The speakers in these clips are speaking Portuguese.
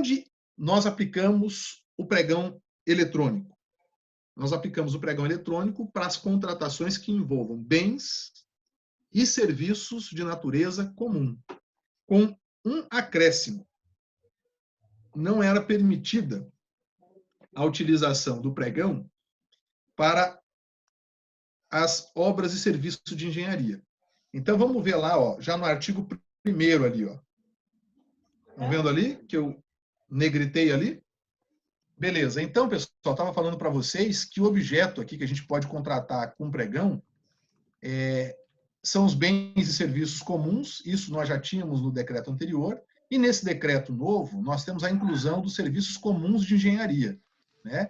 Onde nós aplicamos o pregão eletrônico? Nós aplicamos o pregão eletrônico para as contratações que envolvam bens e serviços de natureza comum, com um acréscimo. Não era permitida a utilização do pregão para as obras e serviços de engenharia. Então, vamos ver lá, ó, já no artigo 1º ali. Estão vendo ali que eu negritei ali? Beleza. Então, pessoal, estava falando para vocês que o objeto aqui que a gente pode contratar com pregão são os bens e serviços comuns. Isso nós já tínhamos no decreto anterior. E nesse decreto novo, nós temos a inclusão dos serviços comuns de engenharia, né?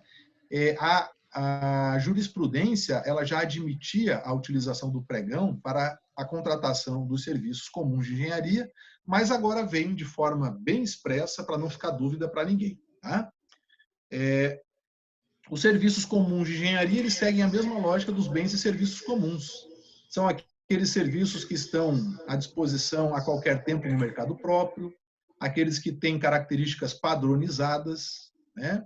A jurisprudência ela já admitia a utilização do pregão para a contratação dos serviços comuns de engenharia, mas agora vem de forma bem expressa para não ficar dúvida para ninguém. Tá? Os serviços comuns de engenharia eles seguem a mesma lógica dos bens e serviços comuns. São aqueles serviços que estão à disposição a qualquer tempo no mercado próprio, aqueles que têm características padronizadas, né?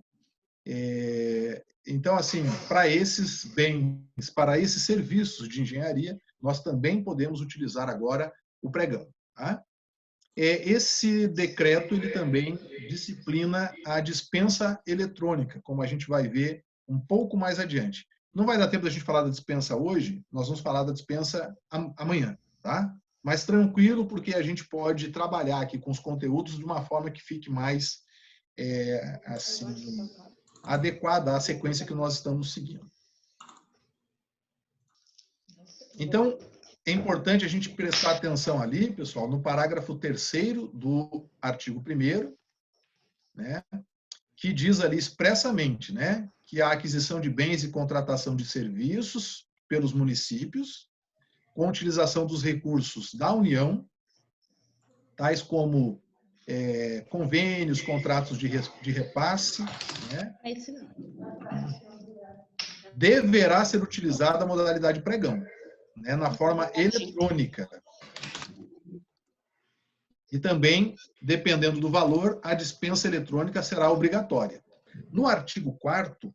Então, assim, para esses bens, para esses serviços de engenharia, nós também podemos utilizar agora o pregão. Tá? Esse decreto ele também disciplina a dispensa eletrônica, como a gente vai ver um pouco mais adiante. Não vai dar tempo da gente falar da dispensa hoje, nós vamos falar da dispensa amanhã, tá? Mas tranquilo, porque a gente pode trabalhar aqui com os conteúdos de uma forma que fique mais assim, adequada à sequência que nós estamos seguindo. Então, é importante a gente prestar atenção ali, pessoal, no parágrafo 3º do artigo 1º, né, que diz ali expressamente, né, que a aquisição de bens e contratação de serviços pelos municípios, com utilização dos recursos da União, tais como convênios, contratos de repasse, né, deverá ser utilizada a modalidade pregão, né, na forma eletrônica. E também, dependendo do valor, a dispensa eletrônica será obrigatória. No artigo 4º,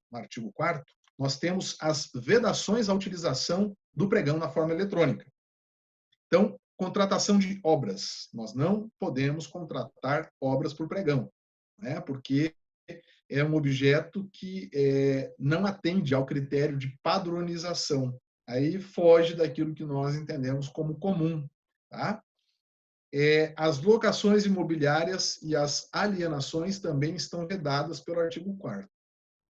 nós temos as vedações à utilização do pregão na forma eletrônica. Então, contratação de obras. Nós não podemos contratar obras por pregão, né, porque é um objeto que não atende ao critério de padronização. Aí foge daquilo que nós entendemos como comum. Tá? As locações imobiliárias e as alienações também estão vedadas pelo artigo 4º.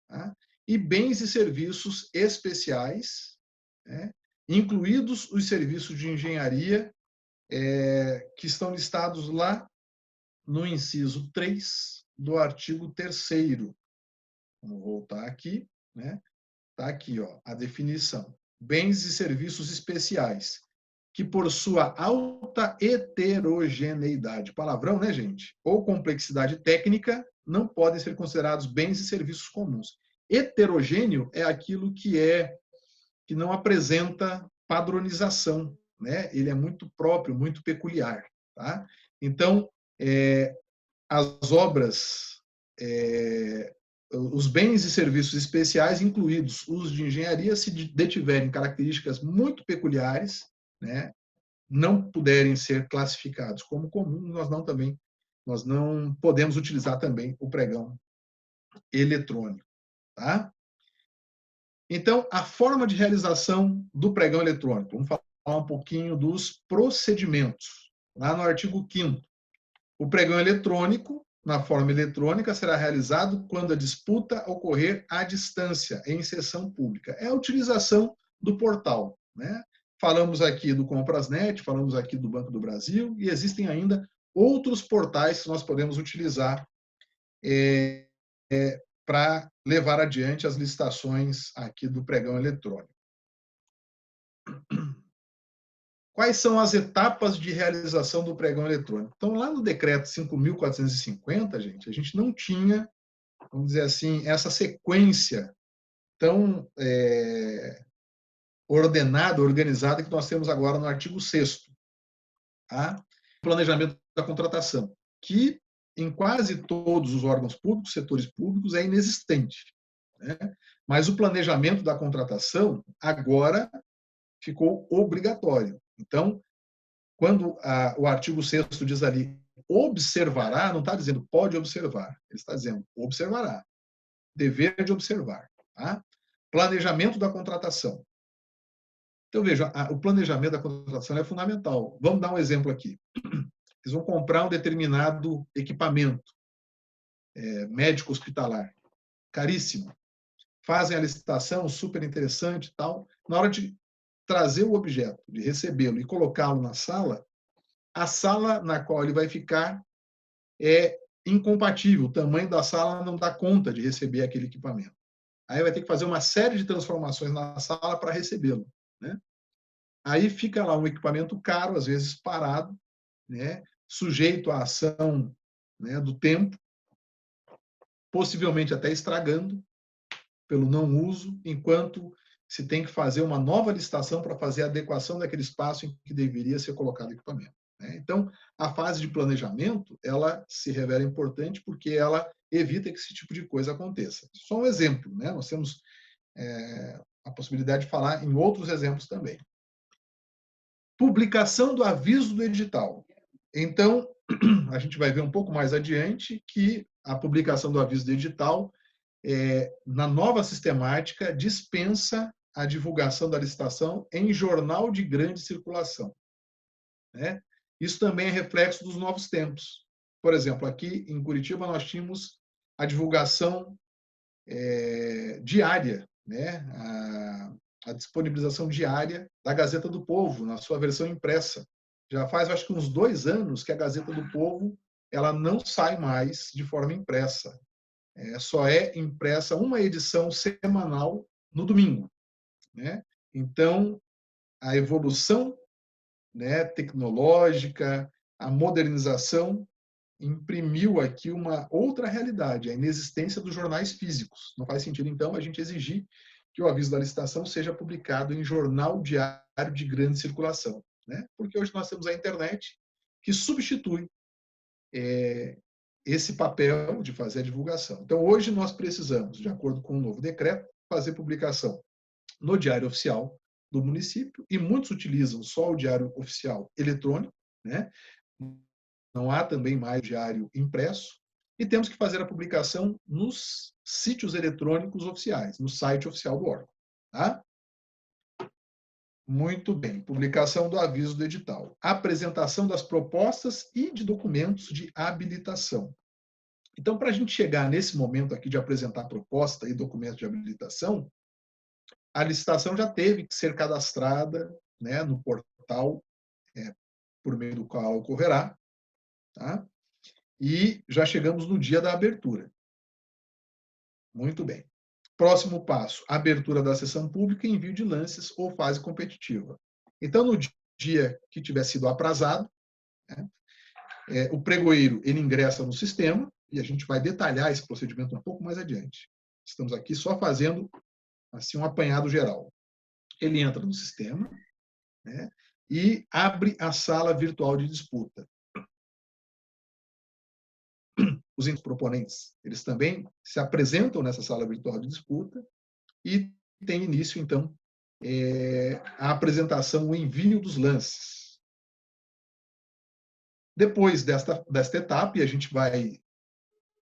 Tá? E bens e serviços especiais, né, incluídos os serviços de engenharia, que estão listados lá no inciso 3 do artigo 3º. Vamos voltar aqui, né? Está aqui, ó, a definição. Bens e serviços especiais, que por sua alta heterogeneidade, palavrão, né, gente? Ou complexidade técnica, não podem ser considerados bens e serviços comuns. Heterogêneo é aquilo que não apresenta padronização, né? Ele é muito próprio, muito peculiar, tá? Então, as obras, os bens e serviços especiais, incluídos os de engenharia, se detiverem características muito peculiares, né, não puderem ser classificados como comum, nós não podemos utilizar também o pregão eletrônico, tá? Então, a forma de realização do pregão eletrônico. Vamos falar um pouquinho dos procedimentos. Lá no artigo 5º, o pregão eletrônico, na forma eletrônica, será realizado quando a disputa ocorrer à distância, em sessão pública. É a utilização do portal, né? Falamos aqui do Comprasnet, falamos aqui do Banco do Brasil, e existem ainda outros portais que nós podemos utilizar para levar adiante as licitações aqui do pregão eletrônico. Quais são as etapas de realização do pregão eletrônico? Então, lá no decreto 5.450, gente, a gente não tinha, vamos dizer assim, essa sequência tão ordenada, organizada que nós temos agora no artigo 6º, tá? Planejamento da contratação, que em quase todos os órgãos públicos, setores públicos, é inexistente, né? Mas o planejamento da contratação agora ficou obrigatório. Então, quando o artigo 6º diz ali observará, não está dizendo pode observar, ele está dizendo observará, dever de observar. Tá? Planejamento da contratação. Então, veja, o planejamento da contratação é fundamental. Vamos dar um exemplo aqui. Eles vão comprar um determinado equipamento médico hospitalar, caríssimo. Fazem a licitação, super interessante e tal. Na hora de trazer o objeto, de recebê-lo e colocá-lo na sala, a sala na qual ele vai ficar é incompatível. O tamanho da sala não dá conta de receber aquele equipamento. Aí vai ter que fazer uma série de transformações na sala para recebê-lo, né? Aí fica lá um equipamento caro, às vezes parado, né? Sujeito à ação, né, do tempo, possivelmente até estragando pelo não uso, enquanto se tem que fazer uma nova licitação para fazer a adequação daquele espaço em que deveria ser colocado o equipamento. Então, a fase de planejamento, ela se revela importante porque ela evita que esse tipo de coisa aconteça. Só um exemplo, né? Nós temos a possibilidade de falar em outros exemplos também. Publicação do aviso do edital. Então, a gente vai ver um pouco mais adiante que a publicação do aviso do edital, na nova sistemática, dispensa a divulgação da licitação em jornal de grande circulação, né? Isso também é reflexo dos novos tempos. Por exemplo, aqui em Curitiba nós tínhamos a divulgação diária, né? A disponibilização diária da Gazeta do Povo, na sua versão impressa. Já faz, acho que uns 2 anos que a Gazeta do Povo ela não sai mais de forma impressa. Só é impressa uma edição semanal no domingo, né? Então, a evolução, né, tecnológica, a modernização imprimiu aqui uma outra realidade, a inexistência dos jornais físicos. Não faz sentido, então, a gente exigir que o aviso da licitação seja publicado em jornal diário de grande circulação, né? Porque hoje nós temos a internet que substitui esse papel de fazer a divulgação. Então, hoje nós precisamos, de acordo com o novo decreto, fazer publicação no Diário Oficial do município, e muitos utilizam só o Diário Oficial eletrônico, né? Não há também mais diário impresso, e temos que fazer a publicação nos sítios eletrônicos oficiais, no site oficial do órgão. Tá? Muito bem. Publicação do aviso do edital. Apresentação das propostas e de documentos de habilitação. Então, para a gente chegar nesse momento aqui de apresentar proposta e documento de habilitação, a licitação já teve que ser cadastrada, né, no portal por meio do qual ocorrerá, tá? E já chegamos no dia da abertura. Muito bem. Próximo passo, abertura da sessão pública, envio de lances ou fase competitiva. Então, no dia que tiver sido aprazado, né, o pregoeiro ele ingressa no sistema e a gente vai detalhar esse procedimento um pouco mais adiante. Estamos aqui só fazendo assim um apanhado geral. Ele entra no sistema, né, e abre a sala virtual de disputa. Os proponentes, eles também se apresentam nessa sala virtual de disputa e tem início, então, a apresentação, o envio dos lances. Depois desta etapa, e a gente vai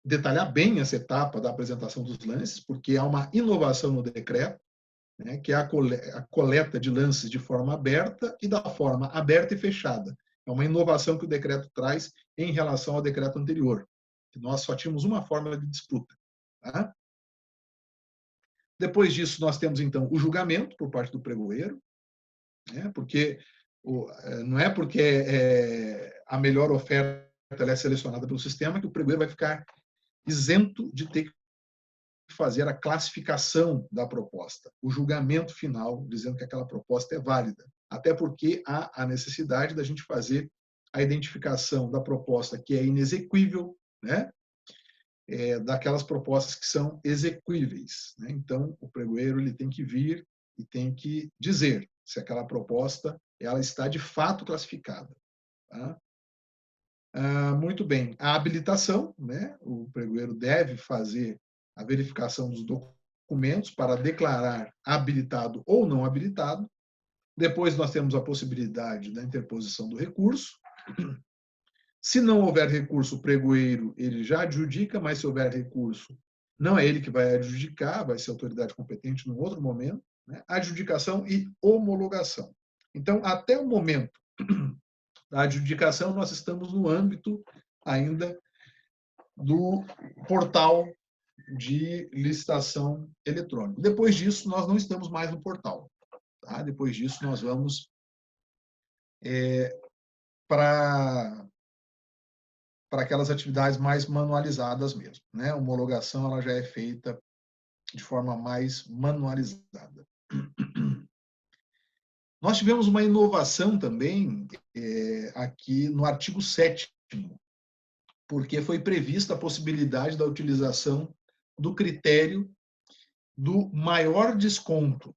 detalhar bem essa etapa da apresentação dos lances, porque há uma inovação no decreto, né, que é a coleta de lances de forma aberta e da forma aberta e fechada. É uma inovação que o decreto traz em relação ao decreto anterior. Nós só tínhamos uma forma de disputa. Tá? Depois disso, nós temos, então, o julgamento por parte do pregoeiro, né? Porque não é porque a melhor oferta é selecionada pelo sistema que o pregoeiro vai ficar isento de ter que fazer a classificação da proposta, o julgamento final, dizendo que aquela proposta é válida. Até porque há a necessidade da gente fazer a identificação da proposta que é inexequível, né? Daquelas propostas que são exequíveis, né? Então, o pregoeiro ele tem que vir e tem que dizer se aquela proposta ela está de fato classificada. Tá? Muito bem. A habilitação, né? O pregoeiro deve fazer a verificação dos documentos para declarar habilitado ou não habilitado. Depois nós temos a possibilidade da interposição do recurso. Se não houver recurso, o pregoeiro ele já adjudica, mas se houver recurso, não é ele que vai adjudicar, vai ser a autoridade competente num outro momento, né? Adjudicação e homologação. Então, até o momento da adjudicação, nós estamos no âmbito ainda do portal de licitação eletrônica. Depois disso, nós não estamos mais no portal. Tá? Depois disso, nós vamos para aquelas atividades mais manualizadas mesmo. Né? A homologação ela já é feita de forma mais manualizada. Nós tivemos uma inovação também aqui no artigo 7º, porque foi prevista a possibilidade da utilização do critério do maior desconto.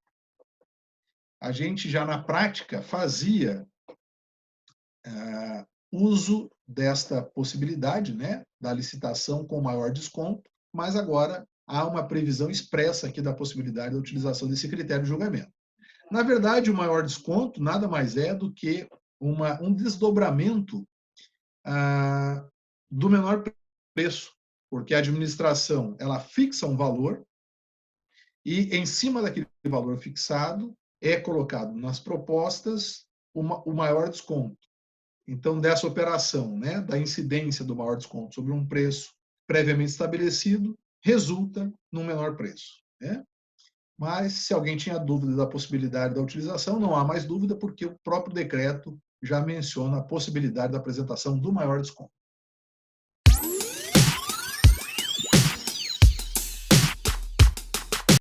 A gente já na prática fazia uso desta possibilidade, né, da licitação com maior desconto, mas agora há uma previsão expressa aqui da possibilidade da utilização desse critério de julgamento. Na verdade, o maior desconto nada mais é do que um desdobramento do menor preço, porque a administração ela fixa um valor e, em cima daquele valor fixado, é colocado nas propostas o maior desconto. Então, dessa operação, né, da incidência do maior desconto sobre um preço previamente estabelecido, resulta num menor preço. Né? Mas, se alguém tinha dúvida da possibilidade da utilização, não há mais dúvida, porque o próprio decreto já menciona a possibilidade da apresentação do maior desconto.